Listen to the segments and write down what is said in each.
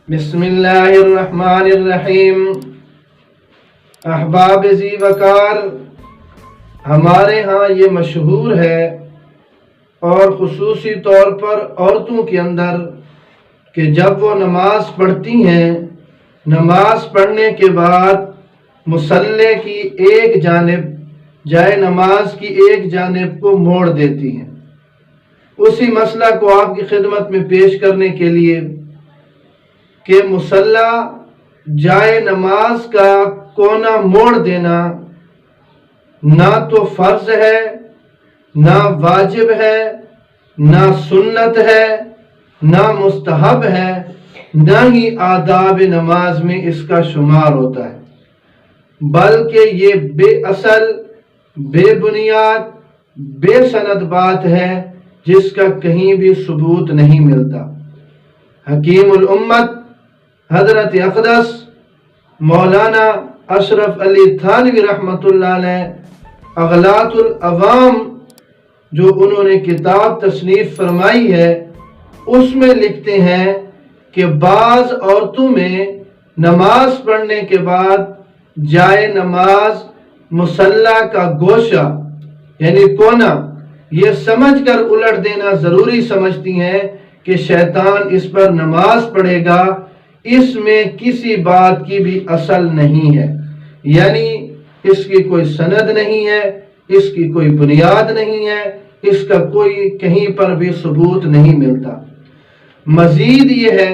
بسم اللہ الرحمن الرحیم۔ احباب ذی وقار، ہمارے ہاں یہ مشہور ہے اور خصوصی طور پر عورتوں کے اندر کہ جب وہ نماز پڑھتی ہیں، نماز پڑھنے کے بعد مصلی کی ایک جانب، جائے نماز کی ایک جانب کو موڑ دیتی ہیں۔ اسی مسئلہ کو آپ کی خدمت میں پیش کرنے کے لیے کہ مصلی جائے نماز کا کونا موڑ دینا نہ تو فرض ہے، نہ واجب ہے، نہ سنت ہے، نہ مستحب ہے، نہ ہی آداب نماز میں اس کا شمار ہوتا ہے، بلکہ یہ بے اصل، بے بنیاد، بے سند بات ہے جس کا کہیں بھی ثبوت نہیں ملتا۔ حکیم الامت حضرت اقدس مولانا اشرف علی تھانوی رحمۃ اللہ علیہ اغلاط العوام جو انہوں نے کتاب تصنیف فرمائی ہے، اس میں لکھتے ہیں کہ بعض عورتوں میں نماز پڑھنے کے بعد جائے نماز مصلی کا گوشہ یعنی کونا یہ سمجھ کر الٹ دینا ضروری سمجھتی ہیں کہ شیطان اس پر نماز پڑھے گا۔ اس میں کسی بات کی بھی اصل نہیں ہے، یعنی اس کی کوئی سند نہیں ہے، اس کی کوئی بنیاد نہیں ہے، اس کا کوئی کہیں پر بھی ثبوت نہیں ملتا۔ مزید یہ ہے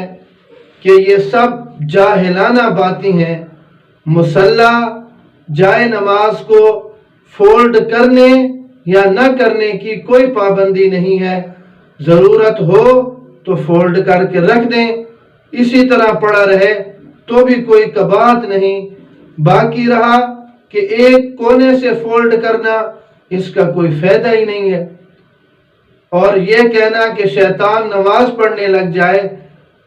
کہ یہ سب جاہلانہ باتیں ہیں۔ مصلی جائے نماز کو فولڈ کرنے یا نہ کرنے کی کوئی پابندی نہیں ہے، ضرورت ہو تو فولڈ کر کے رکھ دیں، اسی طرح پڑا رہے تو بھی کوئی کباہت نہیں۔ باقی رہا کہ ایک کونے سے فولڈ کرنا، اس کا کوئی فائدہ ہی نہیں ہے۔ اور یہ کہنا کہ شیطان نماز پڑھنے لگ جائے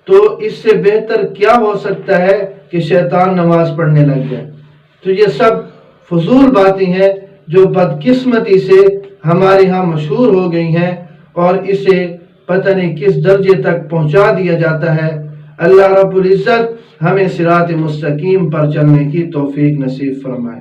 تو اس سے بہتر کیا ہو سکتا ہے کہ شیطان نماز پڑھنے لگ جائے؟ تو یہ سب فضول باتیں ہیں جو بدقسمتی سے ہمارے ہاں مشہور ہو گئی ہیں اور اسے پتہ نہیں کس درجے تک پہنچا دیا جاتا ہے۔ اللہ رب العزت ہمیں صراط مستقیم پر چلنے کی توفیق نصیب فرمائے۔